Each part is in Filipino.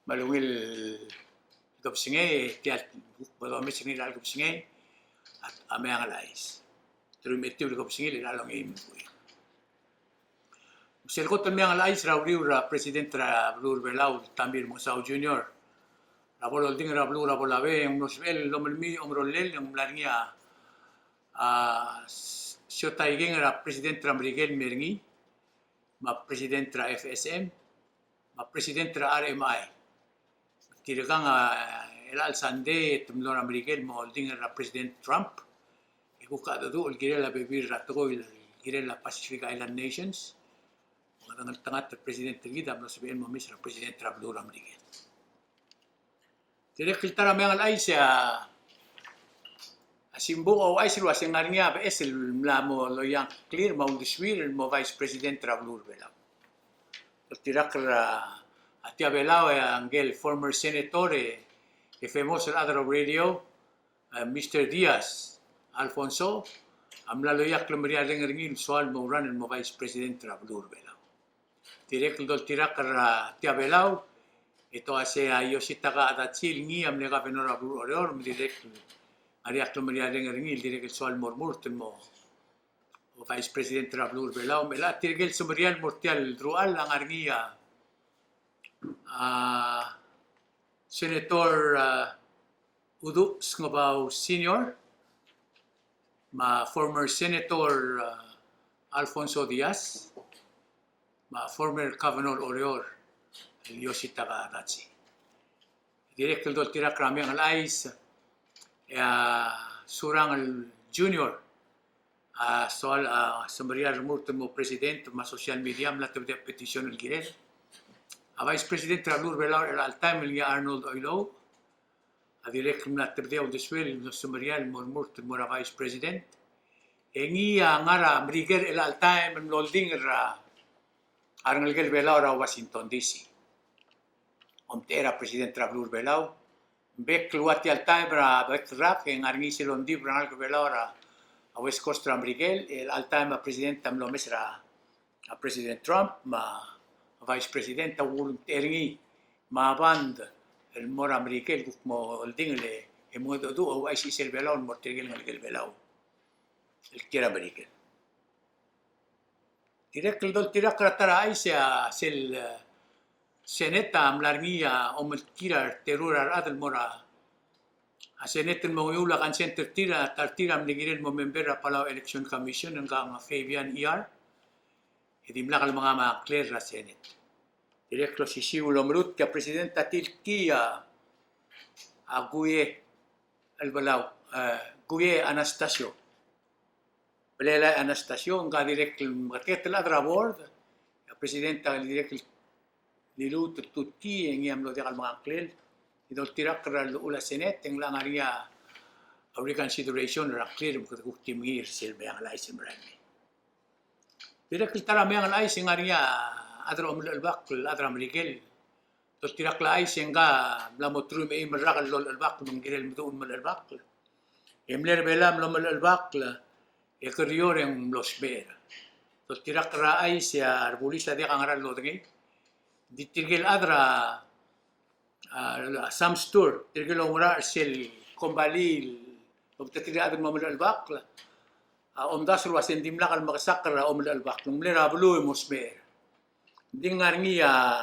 malungil gabsingay tial balome singil al gabsingay at amayang alais trum etiu gabsingil lalong im kuy selkot amayang alais rauriu ra president ra blur belau Tamir Musau Junior ra bolol ding ra blur ra bolabe ang nosbel lomelmi omrolel ang mlarngia Siotay ra president ra Miguel Merni ma president ra FSM ma president ra RMI Tiragang elal sande tumlon Amerikel mo holding ra President Trump. Ikuka do girela bebir ratgo girela Pacific Island Nations. Mga tangat President Gida mo sabihin mo misra President Trump do Amerikel. Tira kiltara mga ay siya asimbo o ay silwa sing ngaringa ba esil mlamo loyang clear mo diswir mo Vice President Trump do Belau. Tira kra Atia Belao Angel, former senator, famoso other radio, Mr. Diaz Alfonso, amlaloyak lumaria ringin soal mo run mo Vice President Rablur Belao. Direk dol tirakar Atia Belao, ito ase Yoshitaka Adatsil ni amlega venora Rablur Oreor, direk ariak lumaria ringin direk soal mormurten mo Vice President Rablur Belao, mela tirgel sumarial mortial drual ang arngia Senator Udo Sngobao Sr., ma former Senator Alfonso Diaz, ma former Governor Oreor Yoshitaka Adatsi. Direct dol tira krami ang alais surang al junior soal sumarial remurto mo president ma social media mlatib de petition al girel. Vice President Rablur Belau al time niya Arnold Oilo, direct na terdeo diswel no sumarial mormurt mora Vice President. Engi ngara mriger al time lolding ra Arnold Belau ra Washington DC. Omtera President Rablur Belau, bek luati al time ra backtrack en arngi silondi Arnold Belau ra West Coast ra mrigel al time President tamlomes ra President Trump ma Vice President awul teringi maband el mor amerikel kuk mo dingle e mo do o ay si sel belon mo tegel ngal belau el kira amerikel direk dol tira kratara ay sel seneta amlarngia o mel kira terror adel mora a senet mo yula kan center tira tartira amligirel mo member Palau Election Commission nga Fabian ER idimlakal mga clear ra Senate. Directo si Siulo Mrut, ka Presidenta Tilkia Guye Albalau, Guye Anastasio. Belela Anastasio, nga direct market ladra board, ka Presidenta direct Lilut Tutki, ang iyam lo di mga clear, idol tirak ra ula Senate, ang lang ariya reconsideration ra clear, kuktim ngir silbi ang alais imrami. Direct tarami ang alais ang ariya adra al-baq adra Miguel tirak la ay senga la motru me imrak al-baq ng girel mudun al-baq emler belam lo al-baq e kriyor ang losber tirak ra ay sia arbulisa de ang aral lo dengi ditirgel adra sam store tirgel umra sel kombalil obtetira adra mo al-baq omdasru asendim lakal makasakra al-baq ng lera blu mosber Dingarngia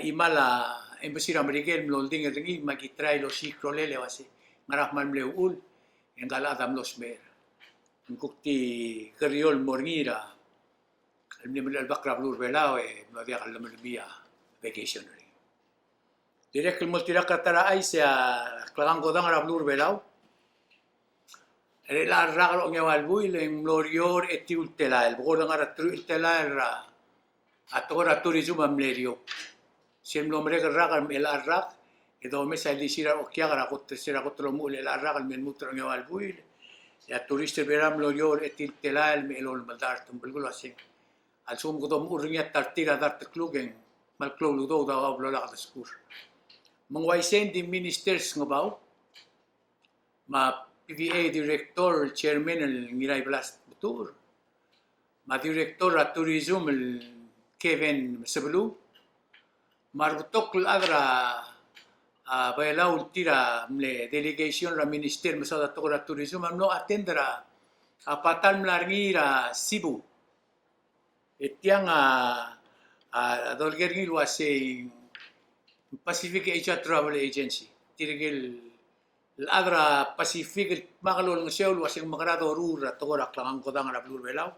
imala embassy American lolding ringi magitray lo si krolele wasi ngarahman mleul en gala adam los mer kukti kriol morngira almim al bakra blur belao e no dia al melbia vacation direct el multira katara ay sa klagango dang ra blur belao el arraglo ngewal buil en glorior etiul telael bogor ngara truil telael ra atora turismo amlerio siem nombre ragal el arrak e do mesa di sira o chiara con sira con lo el arrak al men mutro nyo al buil ya turiste veram lo yor etil telal me el maldar tum bulgulo así al sum ko dom urnya tartira dart klugen mal klolu do da ablo la skur mangwaisen di ministers ngabaw ma PVA director chairman el ngiray blast tour ma director at tourism el Kevin Sebelu, marbutok adra bayalaw tira mle delegation ra minister masada tokora tourism amno atendra patal mlarngira Cebu etiang dolgergil wase Pacific Asia Travel Agency tirigil adra Pacific makalol ng seul wasing makarado rura tokora klangang kodang ra blur belaw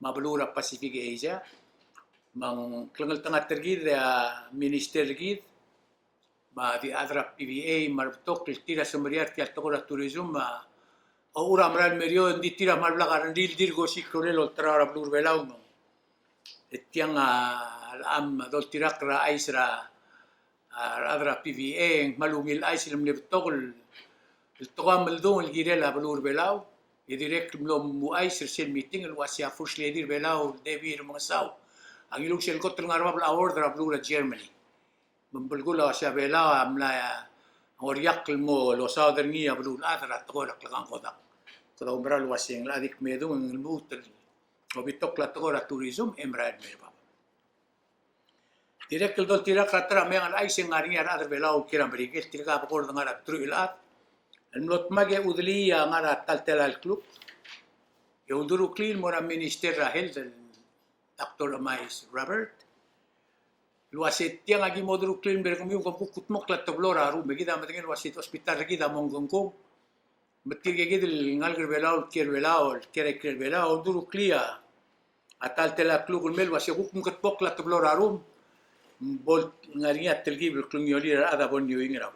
mablura Pacific Asia mang klangal tanga tergid minister gid ma di adra PBA martok tira sumeriat kya tokora tourism o ura mral merio di tira malbla dil dirgo sikrolelo trara blur belaw no etiang am dol tirak ra aisra adra PBA malungil aisra mleptokol el tokam meldong el girela blur belaw idirek mlom mu aisra sel meeting el wasya first lady belaw David Mangasaw ang ilong sel ko tulungan ra order blur Germany membelgula wasya belaw amla oriak mo lo southern niya blur adra tokora klang kodak kalau beral wasing ladik medung ng mutel obitok la tokora tourism emrad merba direk dol tirak ratra me ang aising ngaringa adra belaw kiram berikil tirka pakor ngara truilat الملوت ماجي ودليا ngara taltelal club يودرو كلين مورا minister health Dr. Amais Robert luasit tiang agi modru clean berkami ko kutmok la tablora ru megida matengin wasit hospital gida mongongko betir gidil ngalger belao kir belao duru clia ataltela club mel wasit kutmok la tablora ru bol ngaria telgi berklungyoli ada bonyo ingra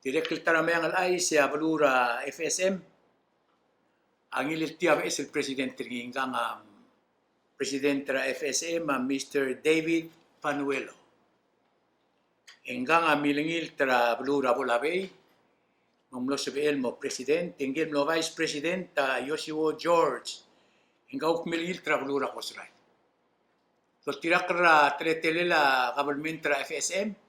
Direk taramang al sa balura FSM ang ilitiab es el presidente ng presidente ra FSM Mr. David Panuelo. Engang milingil tra balura bolabay ngomlo sa elmo presidente ingem no vice president Yoshio George engaw milingil tra balura kosray. So tirakra tretelela government ra FSM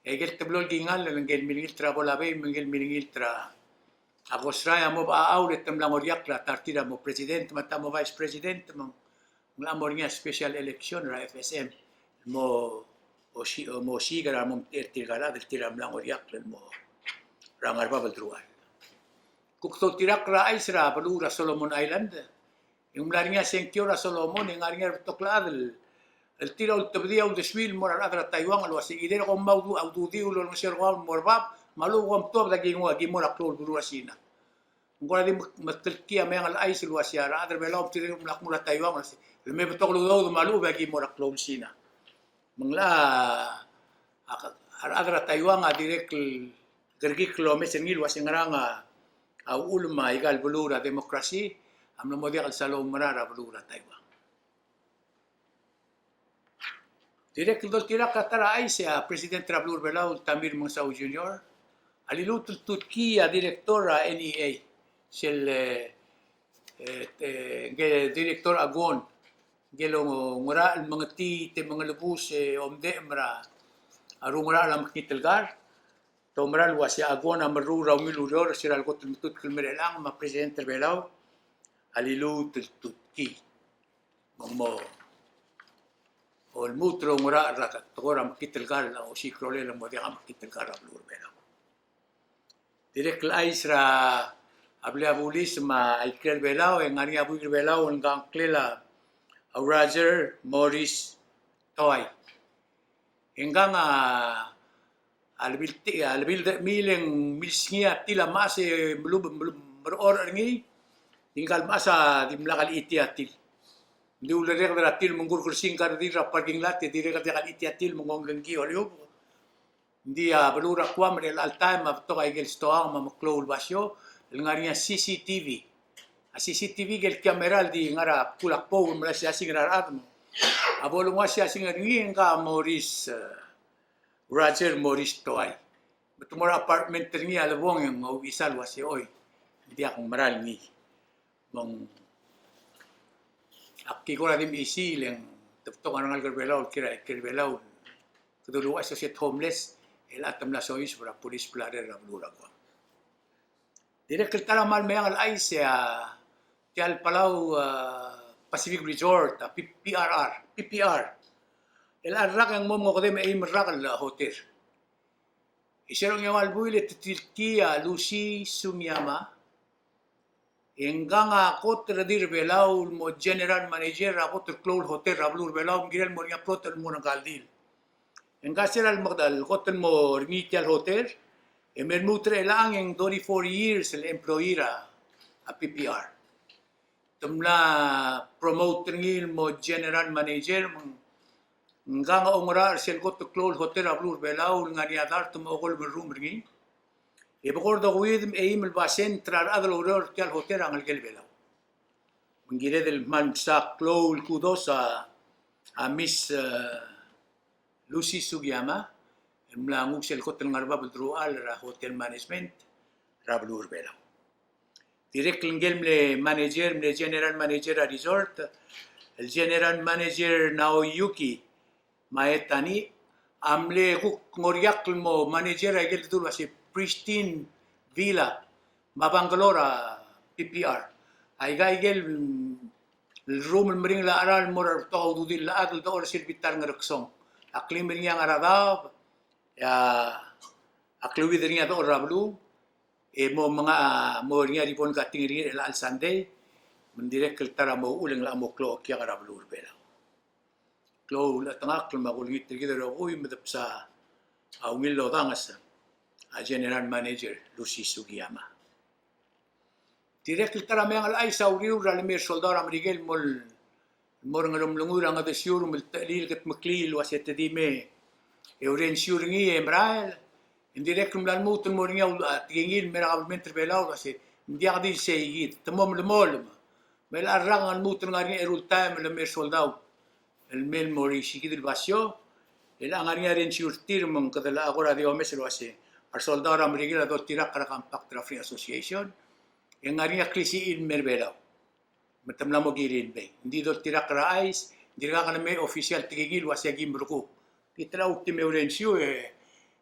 egel tablol gingal ng gel milingil tra bolabay mingil milingil tra agosraya mo aulet tam langoriak la tartida mo president mata mo vice president mo nglamor niya special election ra FSM mo mo sigara mo tirgala del tiram langoriak mo rangar pa baldruan kukto tirak ra isra balura Solomon Island yung mlaringa senkyo Solomon yung aringa tokladel el tira ul tabdia ul deswil mor adra Taiwan lo sigidero con maudu aududi lo no ser wal morbab malu gom tob lagi ngo agi mor aklol buru asina ngora di matlkia me al ais lo asiara adra belom tira mlak mula Taiwan asi le me betok lo do malu bagi mor aklol sina mengla adra Taiwan direk gergi kilometer ngil wasingranga au ulma igal bulura demokrasi amno model salom marara bulura Taiwan Direk dol tirak katara ay siya President Trablur Belaw Tamir Mangasaw Jr. Alilutul Turkiya Direktora NEA sil Direktor Agon gelo ngura mga te mga lubus omde mra arumra alam kitilgar to mra luwas ya Agon amru raw miluror siral ko tut kilmerelang ma President Belaw alilutul Turki mo el mutro ngura rakat tokora makitilgar la o sikrole la mo dia makitilgar blur bela direk la isra able abulis ma ikel belao en ari abu belao en gang klela Roger Morris Toy engang albil mileng milsngia tila mase belum beror ngi tinggal masa di mlakal itiatil Di ulerek daratil menggur kursing kar di parking lot di rek daratil itiatil mengong gengki olio. Di belura kwa merel al time to kay gel stoang maklol basyo ngarinya CCTV. CCTV gel kamera di ngara kulak po mala siya singarat mo. Abolo nga siya singaring ka Roger Morris Toy. Betumor apartment ni alawong yung isal wasi oy. Hindi akong maral ni mong Aki ko na dim isileng tuptok anang algerbelaw kirbelaw kedulu associate homeless el atam la sois para police plader la blura ko dire keltala mal mayang al aisya tial Palau Pacific Resort PPR El arrak yang mo kodem ay merrak la hotel. Iserong yung albuile titilkia Lucy Sumiyama. Enganga kotter dir belaul mo general manager kotter close hotel rablur belaul girel mo nya protel mo nagaldil. Engasir al magdal kotter mo rimital hotel. Emer mutre lang yung 24 years el employera a PPR. Tumla promoter ngil mo general manager nga umra sel kotter close hotel rablur belaul nga niadar tumokol room ringi. يبقى ويدم أيام الباسين ترى هذا الأورور كال هوتير عن القلب له. من جريد المان ساق لو الكودوسا أميس لوسي سوغياما الملاموس الكوتل الغربة بالدروال را هوتيل مانجمنت رابلور بلا. ديريكت الجيم لمانجر من الجنرال مانجر ريزورت الجنرال مانجر ناو يوكي مايتاني عملي كوك مورياك المو مانجر يقول دول واسي pristine villa Mabangalore PPR ay gaigel room mring la aral mor to dudil la adul do silbitar ngreksong aklim ring yang aradab ya akluwi ring do rablu e mo mga mo ring ripon kating ring la al sunday mendirek keltara mo uling la mo klo kya rablu bela klo la tangak ma kulit tigid ro uy medapsa awil lo dangas General Manager Lucy Sugiyama. Direk tara may ang alay sa uriw ralimir soldar Amerigel mol ngalumlungur ang adesyur mul talil kat maklil waset dime euren syuringi emrael indirek mlalmutun mo ringaw tingil merakabment belaw kasi hindi akadil seyit tamom lemol mel arrang al mutun ngari erul time lemir soldaw el mel mori sikidil basyo el angari ren syurtir mong kadala agora di omes wase Ar soldar Amerigel do tirak karakam Pactra Free Association yang ngari aklisi in merbelaw matam mo girin be hindi do tirak rais dira kana may official tigigil wasagim bruko titra ultime urensyo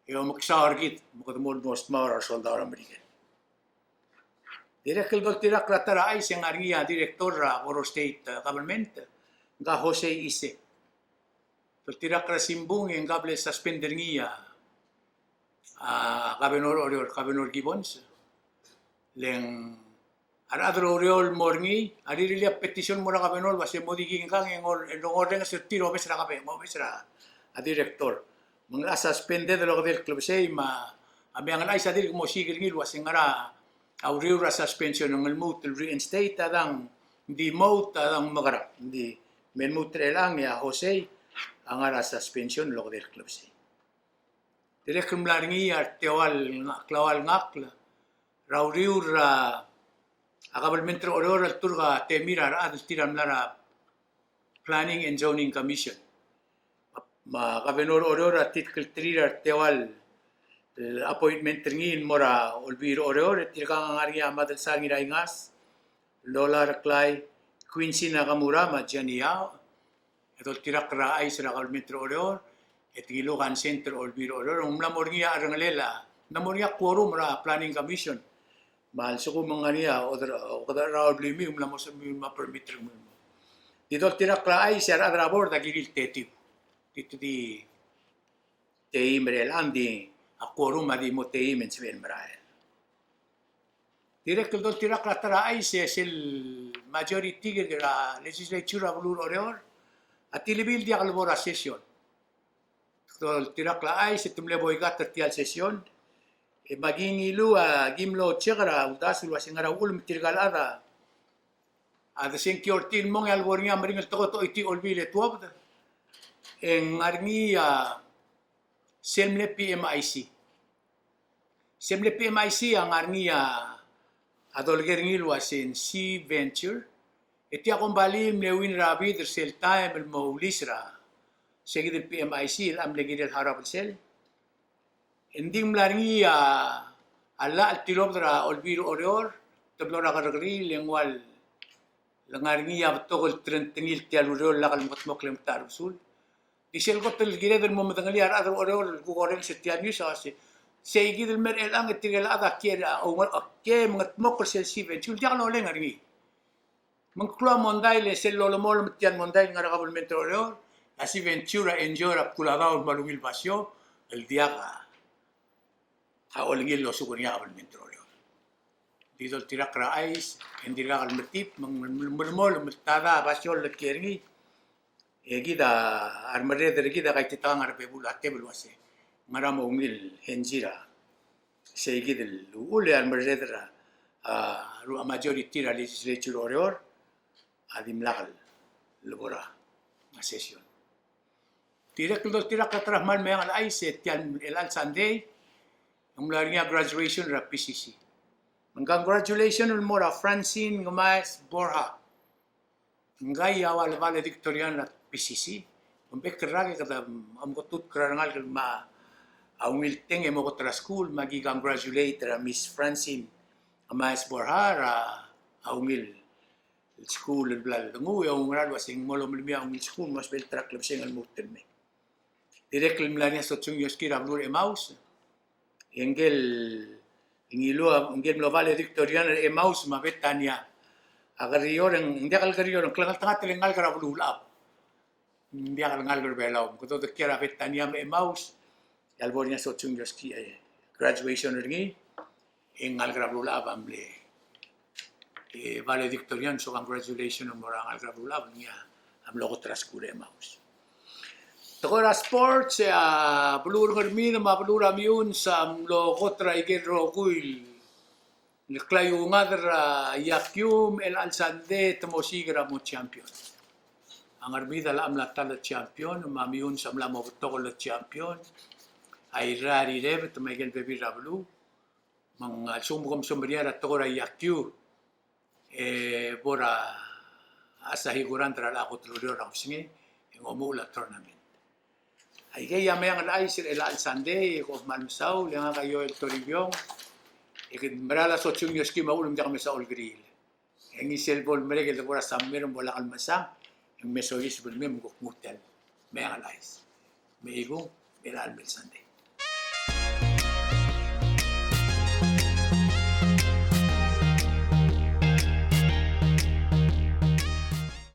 magsargit mo most mar ar soldar Amerigel direk do tirak rais yang ngari director Oro State Government nga Jose Ise do tirak simbung yang gable suspender ngiya Governor Gibbons leng aradro oriol morngi arilia petition mora Governor wase modiging kang en orden sa tiro besra kape mo besra a director mga suspended lo del club say ma abiang ay sa dir mo sigil ngil wase ngara auriura suspension ng mut reinstate adang demote adang magara di menmutre lang ya Jose ang ara suspension lo del club say Direk mlaringi artewal klawal ngakla rauriur akabal mentro oror al turga temira ad tiram lara Planning and Zoning Commission ma Governor oror titkil trir artewal appointment ringin mora olbir oror tirkang ngaria madal sangi raingas Lola Raklay Quincy Nakamura ma Jania etol tirak raay sa akabal mentro oror Etigilokan Center olbir oror umlamorngia arangalela namorngia quorum ra Planning Commission mahal suko mga niya o kada raw blimi umlamos ma permit mo dito tirak raay sa adrabor da gigil teti dito di teim relandi a quorum adi mo teim en sven brae direct do tirak raay sa sil majority ga legislature blur oror at ilibil dia kalbora session tirak laay sa tumleboy ka tertial sesyon maging ilu gimlo tsekara udas luas ngara ulum tirgal ada security mong albornya meringal to iti olbile tuab en arni semle PMIC ang arni adolger ngil wasin C Venture iti akong balim lewin rabi sel time mo lisra Seguid el PMIC, el amlegir el harap sel. Ending mlaringi alla al tilobra olbir orior, tablora gargri lengwal langaringi abtogol trentengil tialuriol lakal motmok lemtar usul. Disel gotel gire del momedangali aradro orior gugorel setianyo sa seguid el mer el ang tirel ada kiera o ke motmok sel siven chul dialo lengaringi. Mengklo monday le sel lolomol metian monday ngarakabul mentro orior así Ventura enjora culadao malungil pasio el día a olingil lo sukunya al mentrolio dito el tirak rais en dirga al metip mengmol mestada pasio le kieringi gida armare de gida kay titang arbe bula tebel wase maramo ungil henjira se gidel ule armare de a majority la legislature orior adim lagal lebora a session tirak katras mal mayang al aiset yan el al Sunday ang larinya graduation ra PCC ang congratulation ul mora Francine Gomez Borja ngai awal valedictorian at PCC umpek kerage kada am kotut kerangal ma awil teng emo ko tra school magi congratulate ra Miss Francine Gomez Borja ra awil school blal ngu yung ngal wasing molom limia ang school mas bel trak leb sengal mutem me direk limlania sotsung yoskira blur emaus engel ingilo engel lo valedictorian emaus mabetania agar yoreng hindi akal yoreng klangal tanga telengal kara bululap hindi akal ngal berbelaw kuto de kira betania emaus albornya sotsung yoski graduation ringi engal kara bululap amble valedictorian so congratulations morang al kara bululap niya am logo traskure emaus Tokora sports bulur ngermin mabulur amiun sam logo traigero kuil Klayo ngadra yakyum el alsande temosigra mo champion. Ang arbida la amlata la champion, mamiun sam la mo tokol la champion. Ay rari rebe tumegel bebi rablu. Mang sumugom sumberiara tokora yakyu. Bora asa higuran tra la kotlurior ang singi. Yung umula tournament. Ay kaya mayang la isir el alsande ko mansaw lenga kayo el toribyong. Ikin merala sotsung yoski maulum jak mesa ol grill. Engi selbol mereke de bora sammer bola al masa. Eng meso is bul mem gok mutel. Me alais. Me igu el al Sande.